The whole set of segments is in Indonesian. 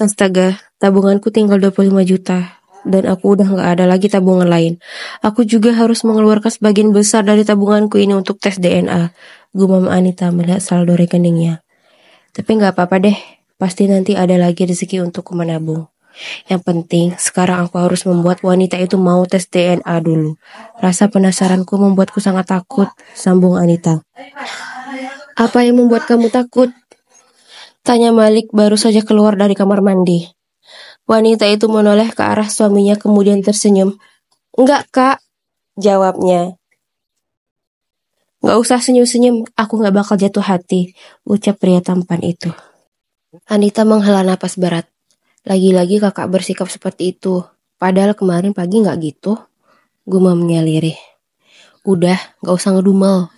Astaga, tabunganku tinggal 25 juta. Dan aku udah gak ada lagi tabungan lain. Aku juga harus mengeluarkan sebagian besar dari tabunganku ini untuk tes DNA. Gumam Anita melihat saldo rekeningnya. Tapi gak apa-apa deh, pasti nanti ada lagi rezeki untukku menabung. Yang penting, sekarang aku harus membuat wanita itu mau tes DNA dulu. Rasa penasaranku membuatku sangat takut, sambung Anita. Apa yang membuat kamu takut? Tanya Malik baru saja keluar dari kamar mandi. Wanita itu menoleh ke arah suaminya kemudian tersenyum. Enggak kak, jawabnya. Gak usah senyum-senyum, aku gak bakal jatuh hati, ucap pria tampan itu. Anita menghela napas berat. Lagi-lagi kakak bersikap seperti itu. Padahal kemarin pagi gak gitu, gumamnya lirih. Udah, gak usah ngedumel.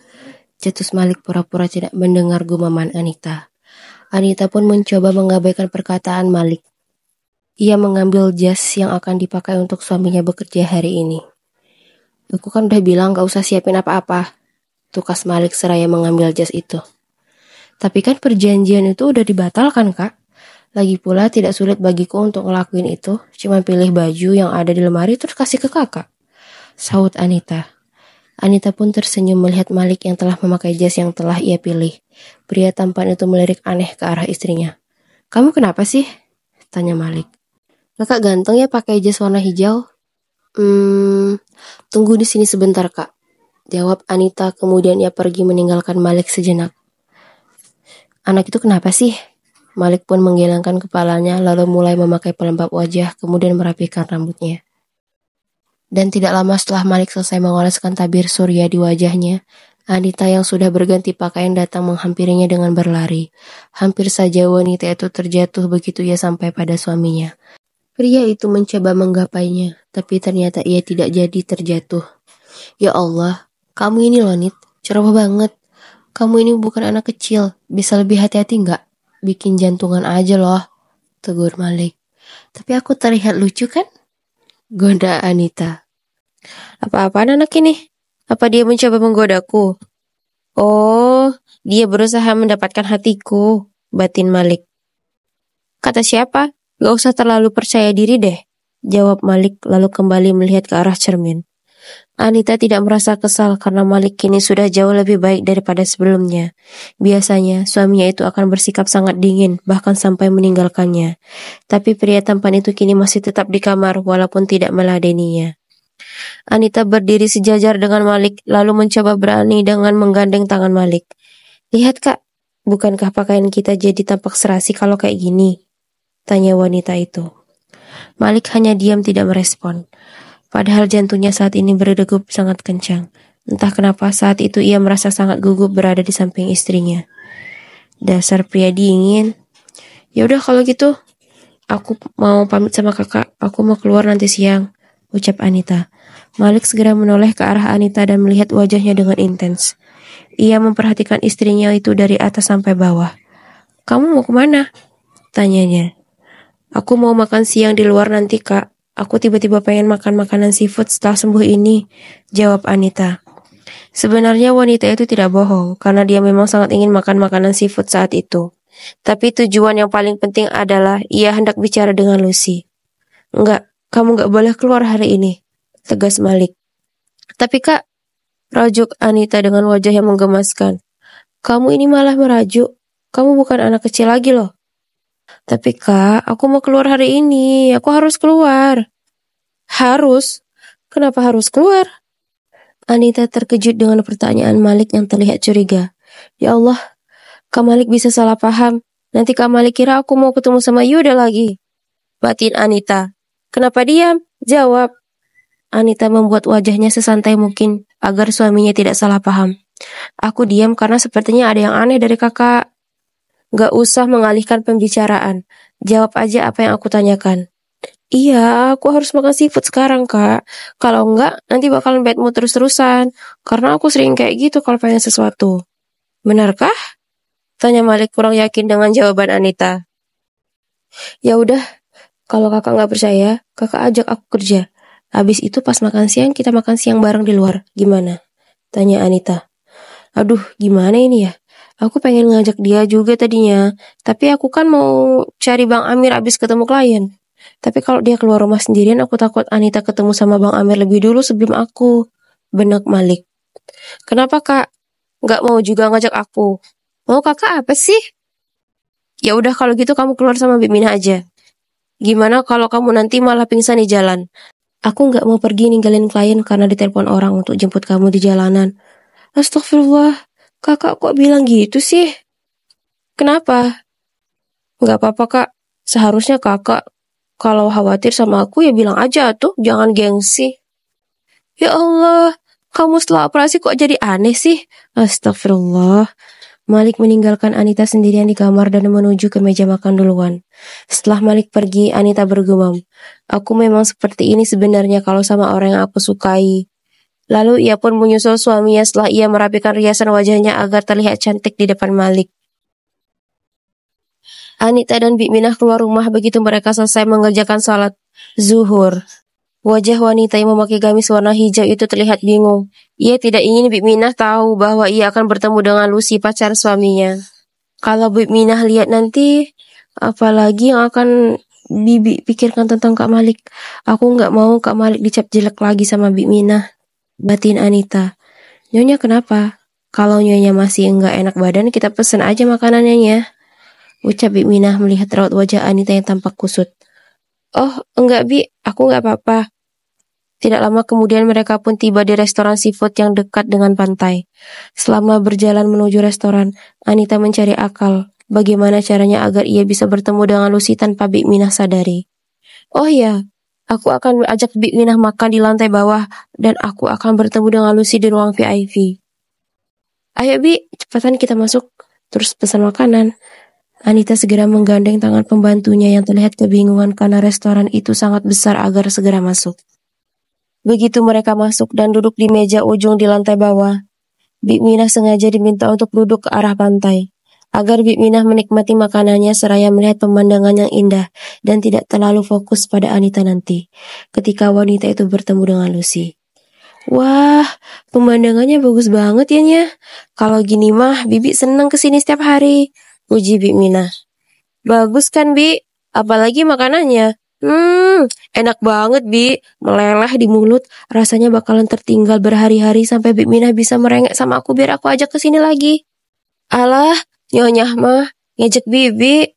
Cetus Malik pura-pura tidak mendengar gumaman Anita. Anita pun mencoba mengabaikan perkataan Malik. Ia mengambil jas yang akan dipakai untuk suaminya bekerja hari ini. Aku kan udah bilang gak usah siapin apa-apa, tukas Malik seraya mengambil jas itu. Tapi kan perjanjian itu udah dibatalkan kak. Lagi pula tidak sulit bagiku untuk ngelakuin itu. Cuma pilih baju yang ada di lemari terus kasih ke kakak, sahut Anita. Anita pun tersenyum melihat Malik yang telah memakai jas yang telah ia pilih. Pria tampan itu melirik aneh ke arah istrinya. Kamu kenapa sih? Tanya Malik. Kakak ganteng ya pakai jas warna hijau. Tunggu di sini sebentar kak, jawab Anita, kemudian ia pergi meninggalkan Malik sejenak. Anak itu kenapa sih? Malik pun menggelengkan kepalanya lalu mulai memakai pelembab wajah kemudian merapikan rambutnya. Dan tidak lama setelah Malik selesai mengoleskan tabir surya di wajahnya, Anita yang sudah berganti pakaian datang menghampirinya dengan berlari. Hampir saja wanita itu terjatuh begitu ia sampai pada suaminya. Pria itu mencoba menggapainya, tapi ternyata ia tidak jadi terjatuh. Ya Allah, kamu ini loh Nit, ceroboh banget. Kamu ini bukan anak kecil, bisa lebih hati-hati nggak? Bikin jantungan aja loh, tegur Malik. Tapi aku terlihat lucu kan? Goda Anita. Apa-apaan anak ini? Apa dia mencoba menggodaku? Oh, dia berusaha mendapatkan hatiku, batin Malik. Kata siapa? Gak usah terlalu percaya diri deh, jawab Malik lalu kembali melihat ke arah cermin. Anita tidak merasa kesal karena Malik kini sudah jauh lebih baik daripada sebelumnya. Biasanya suaminya itu akan bersikap sangat dingin bahkan sampai meninggalkannya. Tapi pria tampan itu kini masih tetap di kamar walaupun tidak meladeninya. Anita berdiri sejajar dengan Malik lalu mencoba berani dengan menggandeng tangan Malik. Lihat kak, bukankah pakaian kita jadi tampak serasi kalau kayak gini? Tanya wanita itu. Malik hanya diam tidak merespon. Padahal jantungnya saat ini berdegup sangat kencang. Entah kenapa saat itu ia merasa sangat gugup berada di samping istrinya. Dasar pria dingin. Ya udah kalau gitu, aku mau pamit sama kakak. Aku mau keluar nanti siang, ucap Anita. Malik segera menoleh ke arah Anita dan melihat wajahnya dengan intens. Ia memperhatikan istrinya itu dari atas sampai bawah. Kamu mau kemana? Tanyanya. Aku mau makan siang di luar nanti kak. Aku tiba-tiba pengen makan makanan seafood setelah sembuh ini, jawab Anita. Sebenarnya wanita itu tidak bohong, karena dia memang sangat ingin makan makanan seafood saat itu. Tapi tujuan yang paling penting adalah ia hendak bicara dengan Lucy. Enggak, kamu enggak boleh keluar hari ini, tegas Malik. Tapi kak, rajuk Anita dengan wajah yang menggemaskan. Kamu ini malah merajuk, kamu bukan anak kecil lagi loh. Tapi kak, aku mau keluar hari ini, aku harus keluar. Harus? Kenapa harus keluar? Anita terkejut dengan pertanyaan Malik yang terlihat curiga. Ya Allah, Kak Malik bisa salah paham. Nanti Kak Malik kira aku mau ketemu sama Yuda lagi, batin Anita. Kenapa diam? Jawab. Anita membuat wajahnya sesantai mungkin agar suaminya tidak salah paham. Aku diam karena sepertinya ada yang aneh dari kakak. Gak usah mengalihkan pembicaraan. Jawab aja apa yang aku tanyakan. Iya, aku harus makan seafood sekarang kak. Kalau enggak, nanti bakalan bad mood terus-terusan. Karena aku sering kayak gitu kalau pengen sesuatu. Benarkah? Tanya Malik kurang yakin dengan jawaban Anita. Ya udah, kalau kakak gak percaya, kakak ajak aku kerja. Habis itu pas makan siang, kita makan siang bareng di luar. Gimana? Tanya Anita. Aduh, gimana ini ya? Aku pengen ngajak dia juga tadinya, tapi aku kan mau cari Bang Amir abis ketemu klien. Tapi kalau dia keluar rumah sendirian, aku takut Anita ketemu sama Bang Amir lebih dulu sebelum aku. Benak Malik. Kenapa kak? Nggak mau juga ngajak aku? Mau kakak apa sih? Ya udah kalau gitu kamu keluar sama Bik Mina aja. Gimana kalau kamu nanti malah pingsan di jalan? Aku nggak mau pergi ninggalin klien karena ditelepon orang untuk jemput kamu di jalanan. Astagfirullah, kakak kok bilang gitu sih? Kenapa? Nggak apa-apa kak, seharusnya kakak kalau khawatir sama aku ya bilang aja tuh, jangan gengsi. Ya Allah, kamu setelah operasi kok jadi aneh sih? Astagfirullah. Malik meninggalkan Anita sendirian di kamar dan menuju ke meja makan duluan. Setelah Malik pergi, Anita bergumam, "Aku memang seperti ini sebenarnya kalau sama orang yang aku sukai." Lalu ia pun menyusul suaminya setelah ia merapikan riasan wajahnya agar terlihat cantik di depan Malik. Anita dan Bik Minah keluar rumah begitu mereka selesai mengerjakan salat zuhur. Wajah wanita yang memakai gamis warna hijau itu terlihat bingung. Ia tidak ingin Bik Minah tahu bahwa ia akan bertemu dengan Lucy, pacar suaminya. Kalau Bik Minah lihat nanti, apalagi yang akan Bibi pikirkan tentang Kak Malik. Aku nggak mau Kak Malik dicap jelek lagi sama Bik Minah. Batin Anita. Nyonya kenapa? Kalau Nyonya masih nggak enak badan, kita pesen aja makanannya ya. Ucap Bik Minah melihat raut wajah Anita yang tampak kusut. Oh, enggak Bi, aku nggak apa-apa. Tidak lama kemudian mereka pun tiba di restoran seafood yang dekat dengan pantai. Selama berjalan menuju restoran, Anita mencari akal. Bagaimana caranya agar ia bisa bertemu dengan Lucy tanpa Bik Minah sadari. Oh ya, aku akan ajak Bik Minah makan di lantai bawah dan aku akan bertemu dengan Lucy di ruang VIP. Ayo Bi, cepatan kita masuk, terus pesan makanan. Anita segera menggandeng tangan pembantunya yang terlihat kebingungan karena restoran itu sangat besar agar segera masuk. Begitu mereka masuk dan duduk di meja ujung di lantai bawah, Bik Minah sengaja diminta untuk duduk ke arah pantai, agar Bik Minah menikmati makanannya seraya melihat pemandangan yang indah dan tidak terlalu fokus pada Anita nanti, ketika wanita itu bertemu dengan Lucy. Wah, pemandangannya bagus banget ya Nya. Kalau gini mah, Bibi senang kesini setiap hari, puji Bik Minah. Bagus kan Bi? Apalagi makanannya. Enak banget Bi, meleleh di mulut, rasanya bakalan tertinggal berhari-hari sampai Bik Minah bisa merengek sama aku biar aku ajak ke sini lagi. Alah, Nyonya mah ngejek Bibi.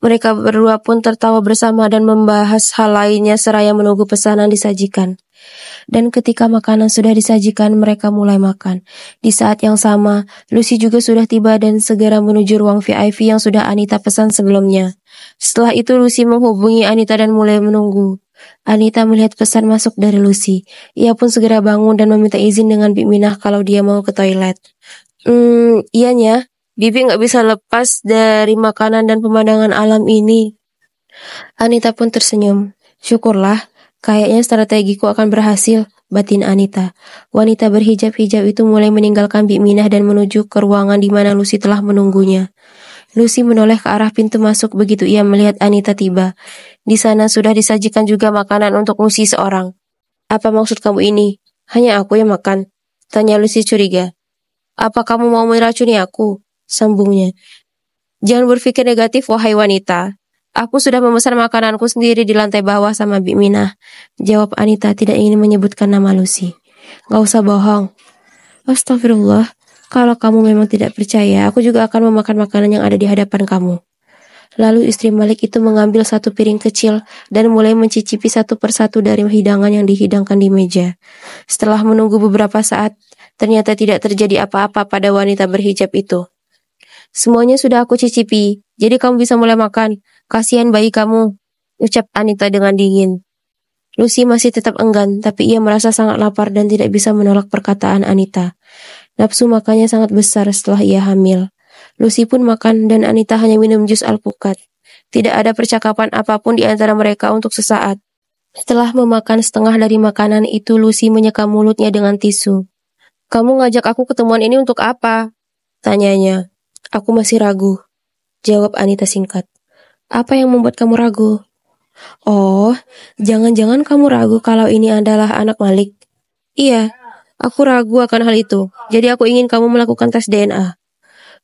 Mereka berdua pun tertawa bersama dan membahas hal lainnya seraya menunggu pesanan disajikan. Dan ketika makanan sudah disajikan, mereka mulai makan. Di saat yang sama, Lucy juga sudah tiba dan segera menuju ruang VIP yang sudah Anita pesan sebelumnya. Setelah itu Lucy menghubungi Anita dan mulai menunggu. Anita melihat pesan masuk dari Lucy. Ia pun segera bangun dan meminta izin dengan Bik Minah kalau dia mau ke toilet. Iya Nya, Bibi nggak bisa lepas dari makanan dan pemandangan alam ini. Anita pun tersenyum. Syukurlah, kayaknya strategiku akan berhasil, batin Anita. Wanita berhijab-hijab itu mulai meninggalkan Bik Minah dan menuju ke ruangan di mana Lucy telah menunggunya. Lucy menoleh ke arah pintu masuk begitu ia melihat Anita tiba. Di sana sudah disajikan juga makanan untuk Lucy seorang. Apa maksud kamu ini? Hanya aku yang makan? Tanya Lucy curiga. Apa kamu mau meracuni aku? Sambungnya. Jangan berpikir negatif wahai wanita. Aku sudah memesan makananku sendiri di lantai bawah sama Bik Minah. Jawab Anita tidak ingin menyebutkan nama Lucy. Gak usah bohong. Astagfirullah. Kalau kamu memang tidak percaya, aku juga akan memakan makanan yang ada di hadapan kamu. Lalu istri Malik itu mengambil satu piring kecil dan mulai mencicipi satu persatu dari hidangan yang dihidangkan di meja. Setelah menunggu beberapa saat, ternyata tidak terjadi apa-apa pada wanita berhijab itu. Semuanya sudah aku cicipi, jadi kamu bisa mulai makan. Kasihan bayi kamu, ucap Anita dengan dingin. Lucy masih tetap enggan, tapi ia merasa sangat lapar dan tidak bisa menolak perkataan Anita. Nafsu makannya sangat besar setelah ia hamil. Lucy pun makan dan Anita hanya minum jus alpukat. Tidak ada percakapan apapun di antara mereka untuk sesaat. Setelah memakan setengah dari makanan itu, Lucy menyeka mulutnya dengan tisu. Kamu ngajak aku ketemuan ini untuk apa? Tanyanya. Aku masih ragu. Jawab Anita singkat. Apa yang membuat kamu ragu? Oh, jangan-jangan kamu ragu kalau ini adalah anak Malik? Iya, aku ragu akan hal itu. Jadi aku ingin kamu melakukan tes DNA.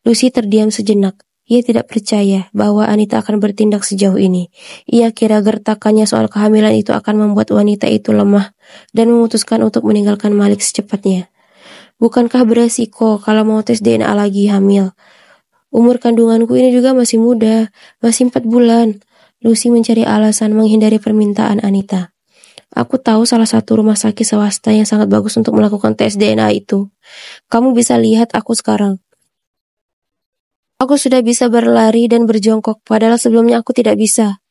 Lucy terdiam sejenak. Ia tidak percaya bahwa Anita akan bertindak sejauh ini. Ia kira gertakannya soal kehamilan itu akan membuat wanita itu lemah dan memutuskan untuk meninggalkan Malik secepatnya. Bukankah beresiko kalau mau tes DNA lagi hamil? Umur kandunganku ini juga masih muda, masih 4 bulan. Lucy mencari alasan menghindari permintaan Anita. Aku tahu salah satu rumah sakit swasta yang sangat bagus untuk melakukan tes DNA itu. Kamu bisa lihat aku sekarang. Aku sudah bisa berlari dan berjongkok, padahal sebelumnya aku tidak bisa.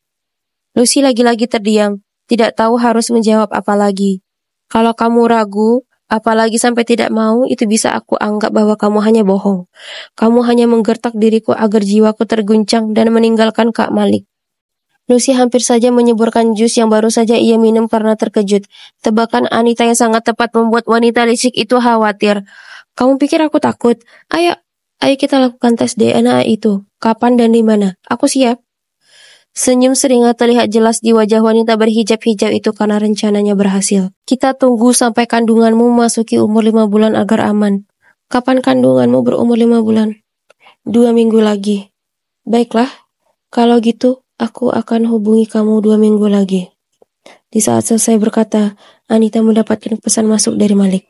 Lucy lagi-lagi terdiam, tidak tahu harus menjawab apa lagi. Kalau kamu ragu, apalagi sampai tidak mau, itu bisa aku anggap bahwa kamu hanya bohong. Kamu hanya menggertak diriku agar jiwaku terguncang dan meninggalkan Kak Malik. Lucy hampir saja menyeburkan jus yang baru saja ia minum karena terkejut. Tebakan Anita yang sangat tepat membuat wanita licik itu khawatir. Kamu pikir aku takut? Ayo kita lakukan tes DNA itu. Kapan dan di mana? Aku siap. Senyum seringat terlihat jelas di wajah wanita berhijab-hijab itu karena rencananya berhasil. Kita tunggu sampai kandunganmu memasuki umur 5 bulan agar aman. Kapan kandunganmu berumur 5 bulan? 2 minggu lagi. Baiklah, kalau gitu aku akan hubungi kamu 2 minggu lagi. Di saat selesai berkata, Anita mendapatkan pesan masuk dari Malik.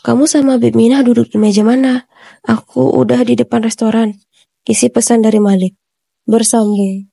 Kamu sama Bib Minah duduk di meja mana? Aku udah di depan restoran. Isi pesan dari Malik. Bersambung.